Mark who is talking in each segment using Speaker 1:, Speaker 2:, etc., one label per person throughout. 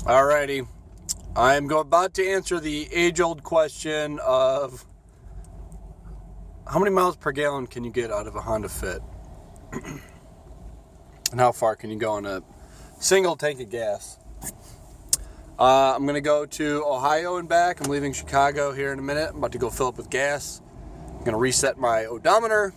Speaker 1: Alrighty, I'm about to answer the age-old question of how many miles per gallon can you get out of a Honda Fit? And how far can you go on a single tank of gas? I'm going to go to Ohio and back. I'm leaving Chicago here in a minute. I'm about to go fill up with gas. I'm going to reset my odometer,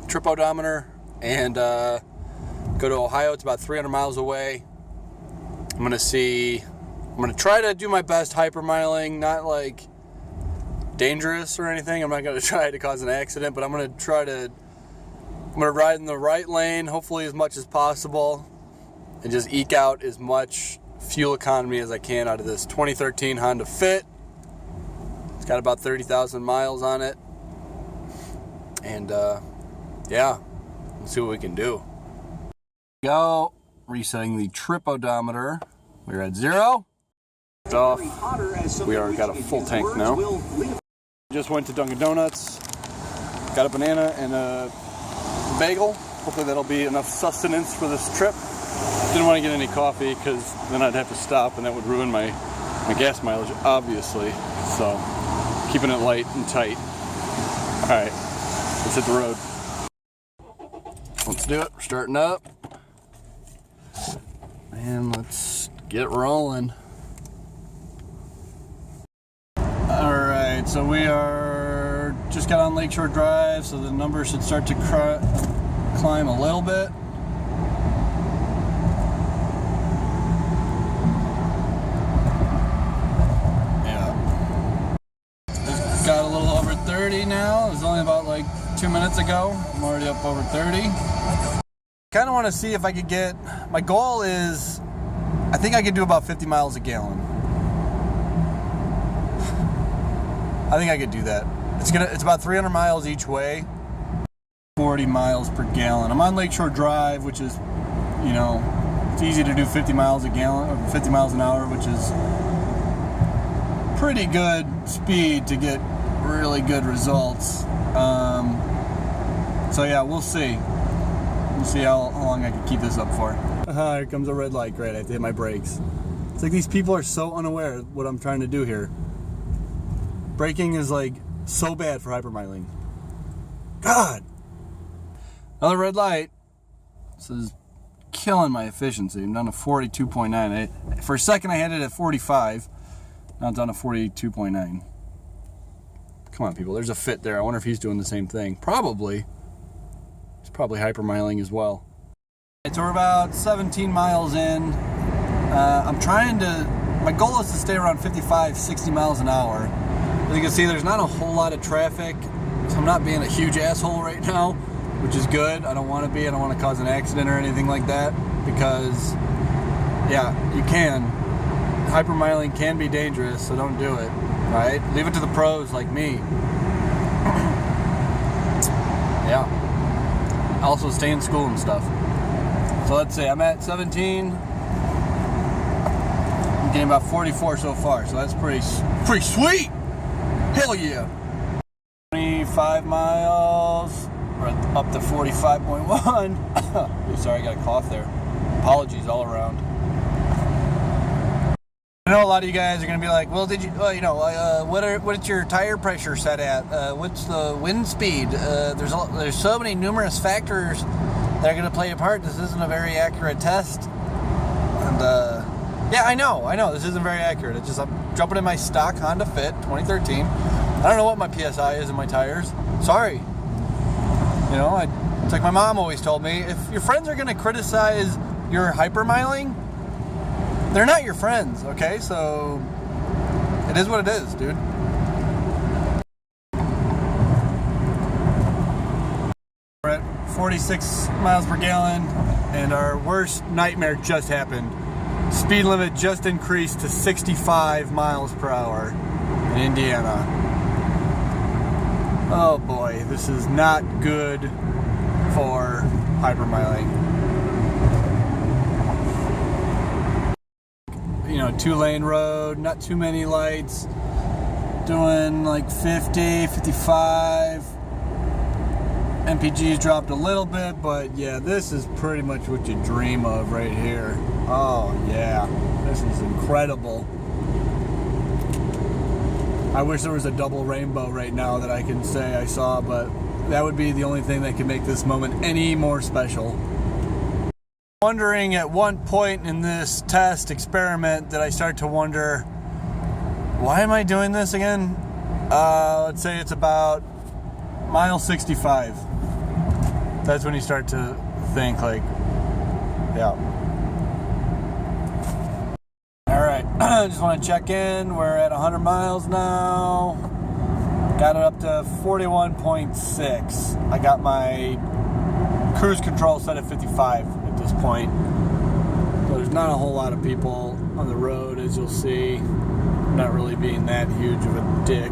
Speaker 1: trip odometer, and go to Ohio. It's about 300 miles away. I'm going to try to do my best hypermiling, not like dangerous or anything. I'm not going to try to cause an accident, but I'm going to ride in the right lane, hopefully as much as possible, and just eke out as much fuel economy as I can out of this 2013 Honda Fit. It's got about 30,000 miles on it. And yeah, let's see what we can do. Go. Resetting the trip odometer. We're at 0. Off. We are got a full tank now. Just went to Dunkin' Donuts. Got a banana and a bagel. Hopefully that'll be enough sustenance for this trip. Didn't want to get any coffee because then I'd have to stop and that would ruin my gas mileage, obviously. So keeping it light and tight. Alright, let's hit the road. Let's do it. We're starting up. And let's get rolling. Alright, so we are just got on Lakeshore Drive, so the numbers should start to climb a little bit. Yeah. Just got a little over 30 now. It was only about like 2 minutes ago. I'm already up over 30. Kind of want to see if I could get, my goal is, I think I could do about 50 miles a gallon. I think I could do that. It's about 300 miles each way, 40 miles per gallon. I'm on Lakeshore Drive, which is, you know, it's easy to do 50 miles a gallon, or 50 miles an hour, which is pretty good speed to get really good results. So yeah, we'll see. We'll see how long I can keep this up for. Here comes a red light. Great, I have to hit my brakes. It's like these people are so unaware of what I'm trying to do here. Braking is like so bad for hypermiling. God! Another red light. This is killing my efficiency. I'm down to 42.9. For a second I had it at 45. Now it's down to 42.9. Come on, people. There's a Fit there. I wonder if he's doing the same thing. Probably. He's probably hypermiling as well. So we're about 17 miles in. I'm trying to, my goal is to stay around 55, 60 miles an hour. As you can see, there's not a whole lot of traffic, so I'm not being a huge asshole right now, which is good. I don't want to be. I don't want to cause an accident or anything like that, because, yeah, you can. Hypermiling can be dangerous, so don't do it, right? Leave it to the pros like me. Yeah. Also stay in school and stuff. So let's see, I'm at 17. I'm getting about 44 so far, so that's pretty sweet. Hell yeah. 25 miles. We're up to 45.1. Sorry, I got a cough there. Apologies all around. I know a lot of you guys are going to be like, well, did you, what's your tire pressure set at? What's the wind speed? There's so many numerous factors that are going to play a part. This isn't a very accurate test. And, yeah, I know, this isn't very accurate. It's just, I'm jumping in my stock Honda Fit 2013. I don't know what my PSI is in my tires. Sorry. You know, it's like my mom always told me, if your friends are going to criticize your hypermiling, they're not your friends, okay? So, it is what it is, dude. We're at 46 miles per gallon, and our worst nightmare just happened. Speed limit just increased to 65 miles per hour in Indiana. Oh boy, this is not good for hypermiling. You know, 2-lane road, not too many lights, doing like 50, 55. MPG's dropped a little bit, but yeah, this is pretty much what you dream of right here. Oh yeah, this is incredible. incredible. I wish there was a double rainbow right now that I can say I saw, but that would be the only thing that could make this moment any more special. Wondering at one point in this test experiment that I start to wonder, why am I doing this again? Let's say it's about mile 65. That's when you start to think like, yeah. All right, just want to check in. We're at 100 miles now. Got it up to 41.6. I got my cruise control set at 55 at this point. So there's not a whole lot of people on the road, as you'll see. I'm not really being that huge of a dick.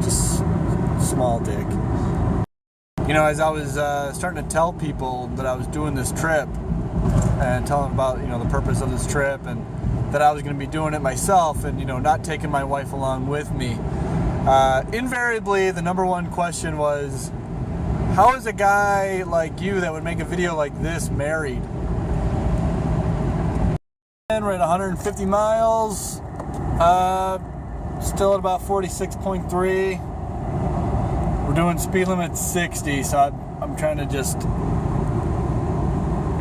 Speaker 1: Just small dick. You know, as I was starting to tell people that I was doing this trip and tell them about, you know, the purpose of this trip and that I was going to be doing it myself and, you know, not taking my wife along with me, invariably the number one question was, how is a guy like you that would make a video like this married? And we're at 150 miles, still at about 46.3. We're doing speed limit 60, so I'm trying to just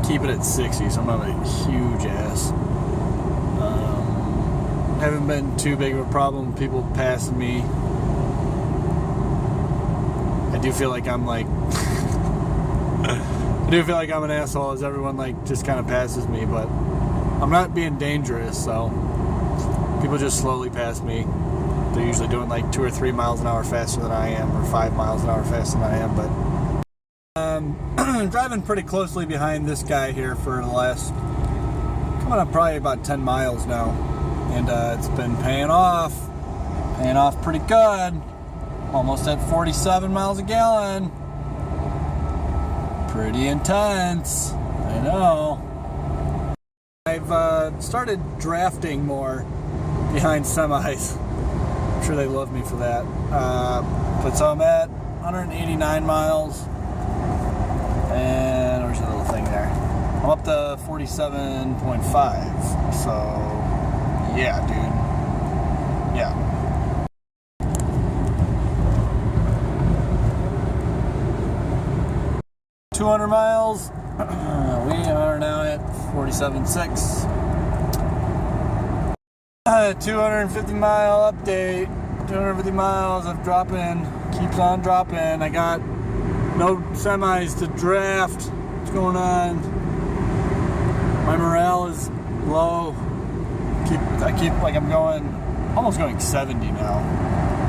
Speaker 1: keep it at 60, so I'm not a huge ass. Haven't been too big of a problem with people passing me. I do feel like I'm like I do feel like I'm an asshole as everyone like just kind of passes me, but I'm not being dangerous, so people just slowly pass me. They're usually doing like 2 or 3 miles an hour faster than I am, or 5 miles an hour faster than I am, but I'm driving pretty closely behind this guy here for the last, coming up probably about 10 miles now, and it's been paying off pretty good. Almost at 47 miles a gallon. Pretty intense, I know. I've started drafting more behind semis. I'm sure they love me for that. But so I'm at 189 miles. And where's the little thing there? I'm up to 47.5. So, yeah, dude. Yeah. $200 miles. We are now at 47.6. 250 mile update. 250 miles of dropping. Keeps on dropping. I got no semis to draft. What's going on? My morale is low. I keep like I'm almost going 70 now.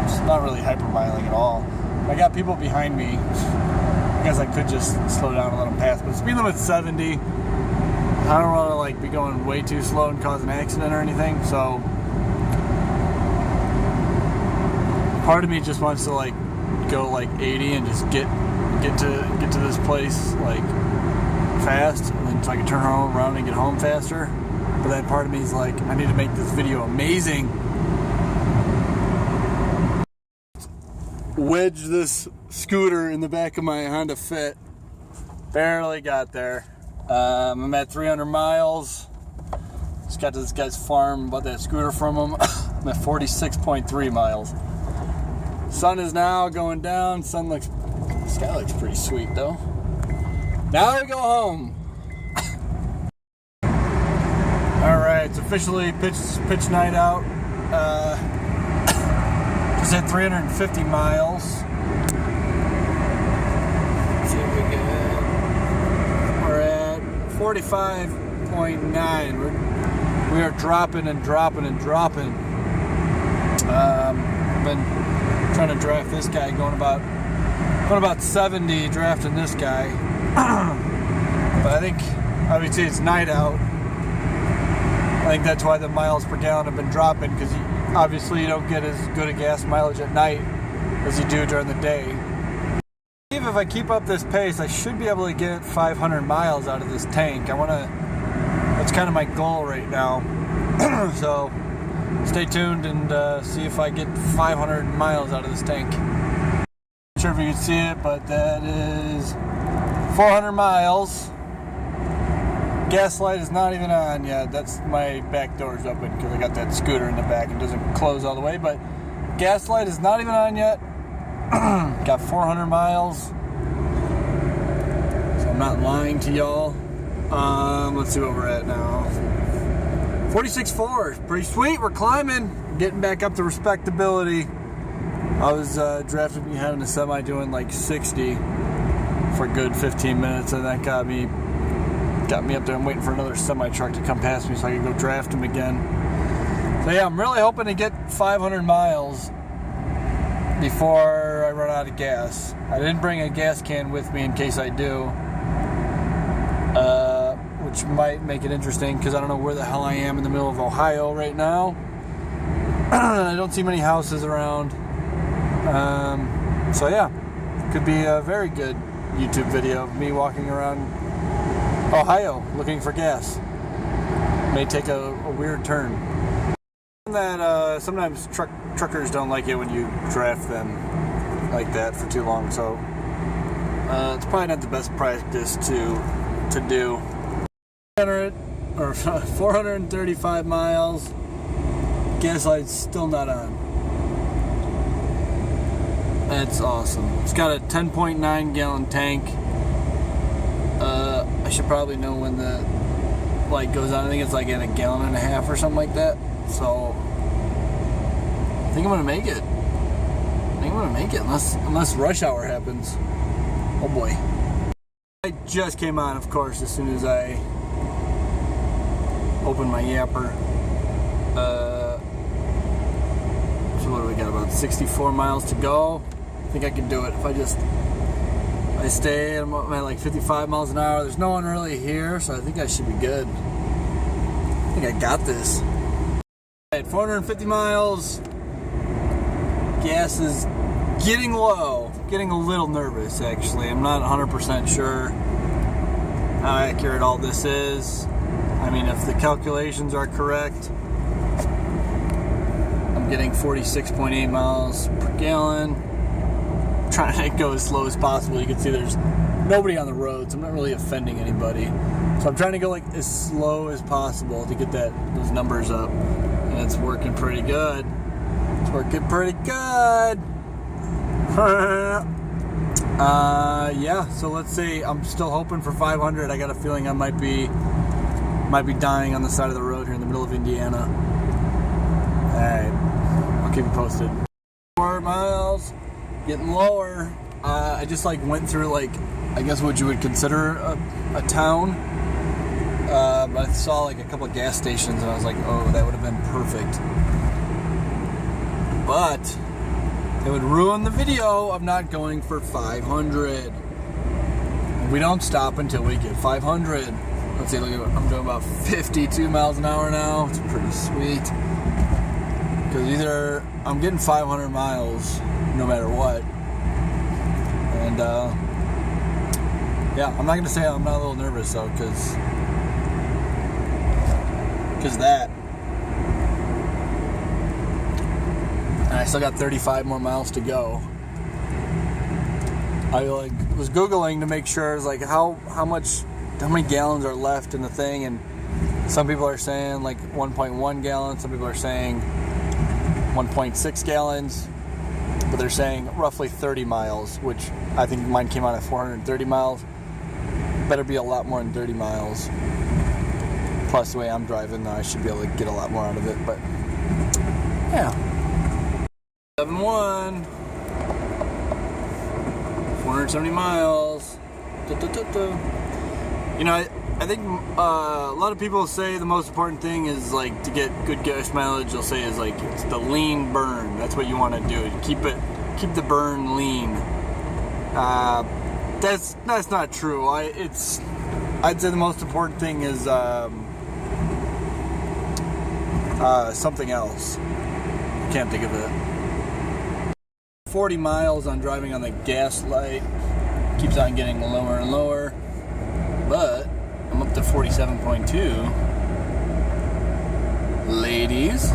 Speaker 1: It's not really hypermiling at all. I got people behind me. I guess I could just slow down and let them pass, but speed limit's 70. I don't want to like be going way too slow and cause an accident or anything, so part of me just wants to like go like 80 and just get to this place like fast, and then so I can turn around and get home faster. But then part of me is like, I need to make this video amazing. Wedge this scooter in the back of my Honda Fit. Barely got there. I'm at 300 miles. Just got to this guy's farm, bought that scooter from him. I'm at 46.3 miles. Sun is now going down. The sky looks pretty sweet though. Now we go home. Alright, it's officially pitch night out. Just at 350 miles. Let's see what we get. We're at 45.9. We are dropping and dropping and dropping. I've been trying to draft this guy, going about 70, drafting this guy. But I think, obviously, it's night out. I think that's why the miles per gallon have been dropping, because obviously you don't get as good a gas mileage at night as you do during the day. If I keep up this pace, I should be able to get 500 miles out of this tank. That's kind of my goal right now. So stay tuned and see if I get 500 miles out of this tank. Not sure if you can see it, but that is 400 miles. Gas light is not even on yet. That's my back door's open because I got that scooter in the back. It doesn't close all the way, but gas light is not even on yet. Got 400 miles. So I'm not lying to y'all. Let's see what we're at now. 46.4. Pretty sweet. We're climbing. Getting back up to respectability. I was drafting behind a semi doing like 60 for a good 15 minutes, and that got me up there. I'm waiting for another semi truck to come past me so I can go draft him again. So yeah, I'm really hoping to get 500 miles before I run out of gas. I didn't bring a gas can with me in case I do, which might make it interesting because I don't know where the hell I am in the middle of Ohio right now. I don't see many houses around. So yeah, could be a very good YouTube video of me walking around Ohio looking for gas. May take a weird turn. That sometimes truckers don't like it when you draft them like that for too long, so it's probably not the best practice to do. 435 miles. Gas light's still not on. That's awesome. It's got a 10.9 gallon tank. I should probably know when the light goes on. I think it's like in a gallon and a half or something like that. So I think I'm gonna make it. Unless rush hour happens. Oh boy. I just came on, of course, as soon as I opened my yapper. So what do we got? About 64 miles to go. I think I can do it if I stay. I'm at like 55 miles an hour. There's no one really here, so I think I should be good. I think I got this. At 450 miles, gas is getting low. Getting a little nervous, actually. I'm not 100% sure how accurate all this is. I mean, if the calculations are correct, I'm getting 46.8 miles per gallon. I'm trying to go as slow as possible. You can see there's nobody on the road, so I'm not really offending anybody. So I'm trying to go like as slow as possible to get those numbers up. And it's working pretty good. It's working pretty good. Yeah, so let's say I'm still hoping for 500. I got a feeling I might be dying on the side of the road here in the middle of Indiana. Alright, I'll keep you posted. 4 miles, getting lower. I just like went through like, I guess what you would consider a town. I saw like a couple of gas stations and I was like, oh, that would have been perfect. But it would ruin the video of not going for 500. We don't stop until we get 500. Let's see, look at what I'm doing, about 52 miles an hour now. It's pretty sweet. Because either I'm getting 500 miles no matter what. And yeah, I'm not going to say I'm not a little nervous though, because that. And I still got 35 more miles to go. I like was Googling to make sure, like how many gallons are left in the thing, and some people are saying like 1.1 gallons, some people are saying 1.6 gallons, but they're saying roughly 30 miles, which I think mine came out at 430 miles. Better be a lot more than 30 miles. Plus the way I'm driving, I should be able to get a lot more out of it, but yeah. 7-1. 470 miles. You know, I think a lot of people say the most important thing is like to get good gas mileage. They'll say is like it's the lean burn. That's what you want to do. Keep the burn lean. That's not true. I'd say the most important thing is something else. Can't think of it. 40 miles on driving on the gas light. Keeps on getting lower and lower. But I'm up to 47.2. Ladies.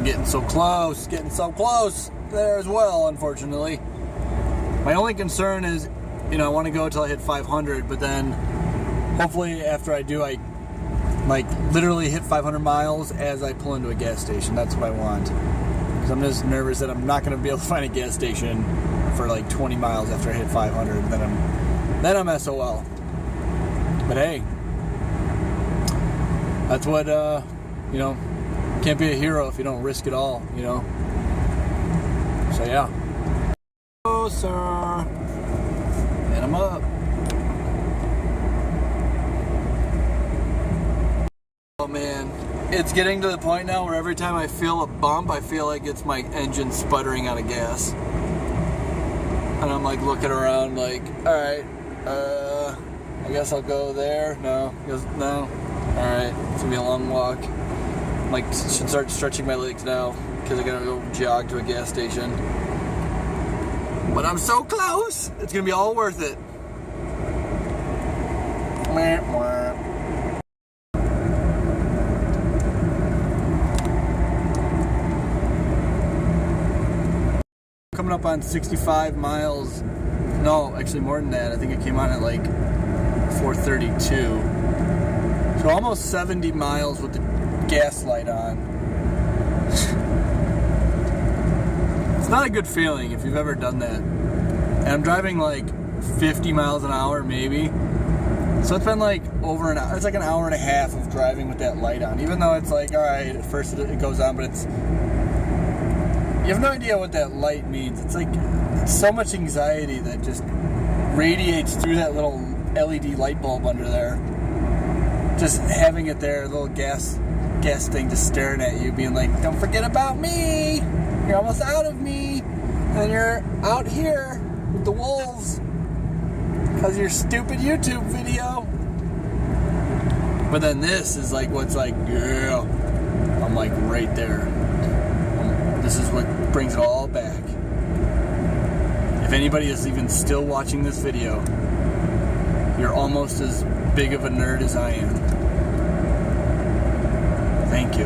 Speaker 1: we're getting so close there as well, unfortunately. My only concern is, I want to go until I hit 500, but then hopefully after I do, I like literally hit 500 miles as I pull into a gas station. That's what I want. Because I'm just nervous that I'm not going to be able to find a gas station for like 20 miles after I hit 500. Then I'm SOL. But hey, that's what, can't be a hero if you don't risk it all, So yeah. Closer. And I'm up. Oh man, it's getting to the point now where every time I feel a bump, I feel like it's my engine sputtering out of gas. And I'm like looking around like, alright, I guess I'll go there. No. Alright, it's gonna be a long walk. Like, should start stretching my legs now because I gotta go jog to a gas station. But I'm so close! It's gonna be all worth it. Coming up on 65 miles. No, actually more than that. I think it came on at like 432. So almost 70 miles with the gas light on. It's not a good feeling if you've ever done that. And I'm driving like 50 miles an hour maybe. So it's been like over an hour. It's like an hour and a half of driving with that light on. Even though it's like, alright, at first it goes on, but it's... You have no idea what that light means. It's like it's so much anxiety that just radiates through that little LED light bulb under there. Just having it there, a little gas thing just staring at you, being like, don't forget about me. You're almost out of me. And you're out here with the wolves because of your stupid YouTube video. But then this is like what's like, yeah, I'm like right there. This is what brings it all back. If anybody is even still watching this video, you're almost as big of a nerd as I am. Thank you.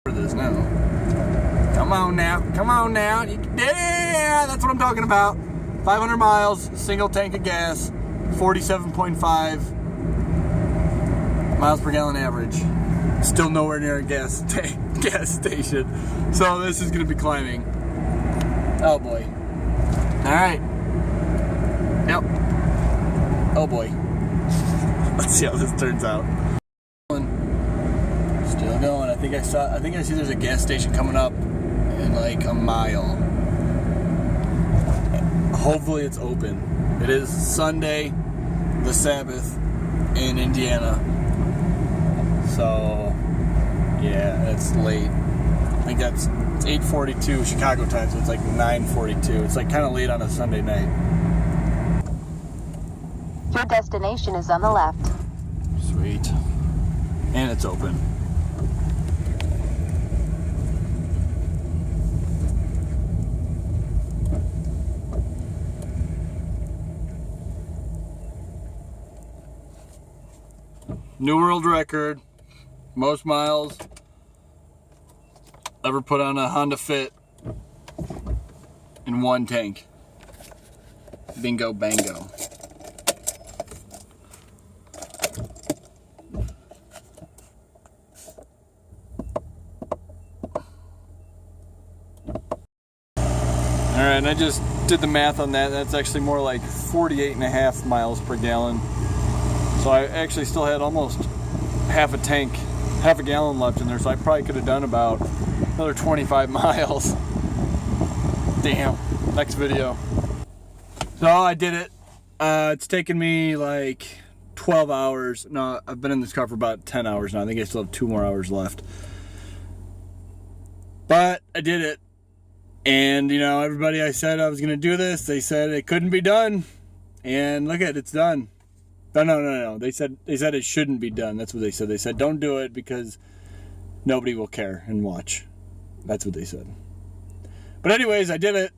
Speaker 1: For this now. Come on now. Yeah, that's what I'm talking about. 500 miles, single tank of gas, 47.5 miles per gallon average. Still nowhere near a gas station. So this is going to be climbing. Oh boy. Alright. Yep. Oh boy. Let's see how this turns out. Still going. I think I see there's a gas station coming up in like a mile. Hopefully it's open. It is Sunday, the Sabbath, in Indiana. So, yeah, it's late. I think it's 8:42 Chicago time, so it's like 9:42. It's like kind of late on a Sunday night.
Speaker 2: Your destination is on the left.
Speaker 1: Sweet. And it's open. New world record. Most miles ever put on a Honda Fit in one tank. Bingo bango. Alright, and I just did the math on that. That's actually more like 48.5 miles per gallon. So I actually still had almost half a gallon left in there, so I probably could have done about another 25 miles. Damn. Next video. So I did it. It's taken me like 12 hours. No, I've been in this car for about 10 hours now. I think I still have 2 more hours left. But I did it. And, you know, everybody I said I was going to do this, they said it couldn't be done. And look at it, it's done. No. They said it shouldn't be done. That's what they said. They said don't do it because nobody will care and watch. That's what they said. But anyways, I did it.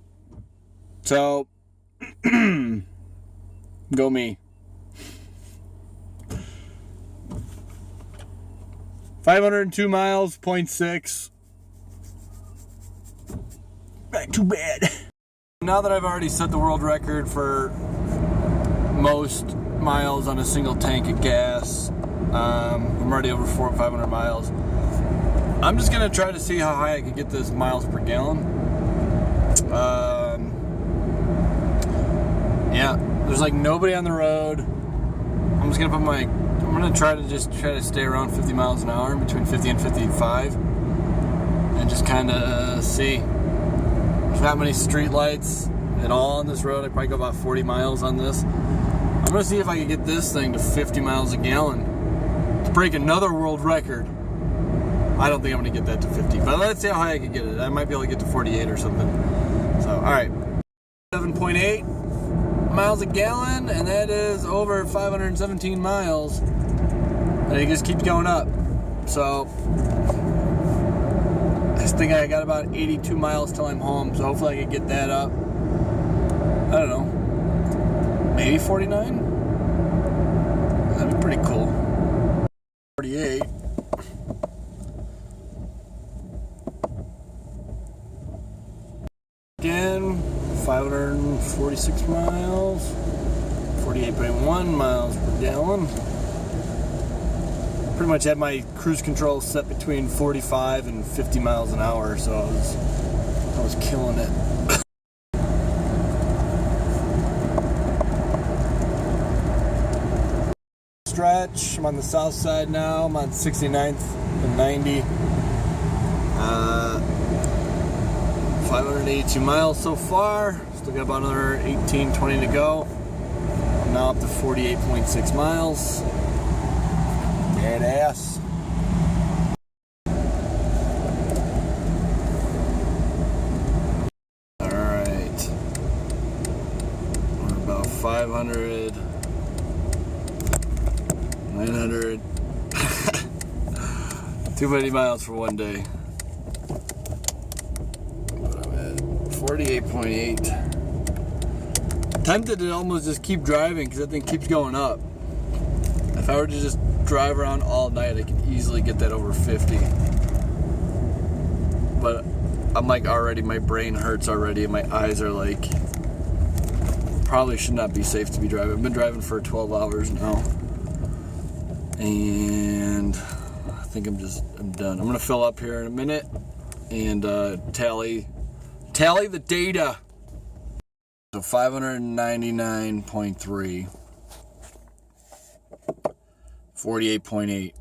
Speaker 1: So, go me. 502 miles, 0.6. Not too bad. Now that I've already set the world record for most miles on a single tank of gas, I'm already over 400 or 500 miles. I'm just gonna try to see how high I can get this miles per gallon. Yeah, there's like nobody on the road. I'm gonna try to stay around 50 miles an hour, between 50 and 55, and just kind of see. There's not many street lights at all on this road. I probably go about 40 miles on this. I'm gonna see if I can get this thing to 50 miles a gallon to break another world record. I don't think I'm gonna get that to 50, but let's see how high I can get it. I might be able to get to 48 or something. So, all right, 7.8 miles a gallon, and that is over 517 miles, and it just keeps going up. So I think I got about 82 miles till I'm home, so hopefully I can get that up. I don't know, maybe 49. That'd be pretty cool. 48. Again, 546 miles, 48.1 miles per gallon. Pretty much had my cruise control set between 45 and 50 miles an hour, so I was killing it. Stretch, I'm on the south side now. I'm on 69th and 90. 582 miles so far. Still got about another 18, 20 to go. I'm now up to 48.6 miles. Badass. Alright. We're about 500, 900. Too many miles for one day. 48.8. Tempted to almost just keep driving because that thing keeps going up. If I were to just drive around all night, I could easily get that over 50. But I'm like already, my brain hurts already, and my eyes are like, probably should not be safe to be driving. I've been driving for 12 hours now, and I think I'm done. I'm gonna fill up here in a minute and tally the data. So 599.3, 48.8.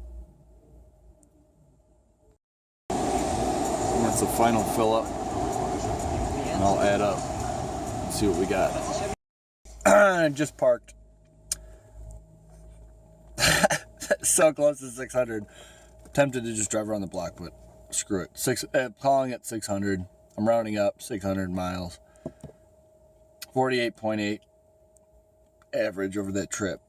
Speaker 1: That's the final fill up, and I'll add up and see what we got. Just parked. So close to 600. Tempted to just drive around the block, but screw it. Calling it 600. I'm rounding up, 600 miles. 48.8 average over that trip.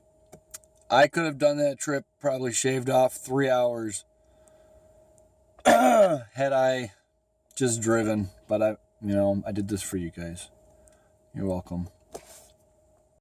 Speaker 1: I could have done that trip, probably shaved off 3 hours had I just driven, but I did this for you guys. You're welcome.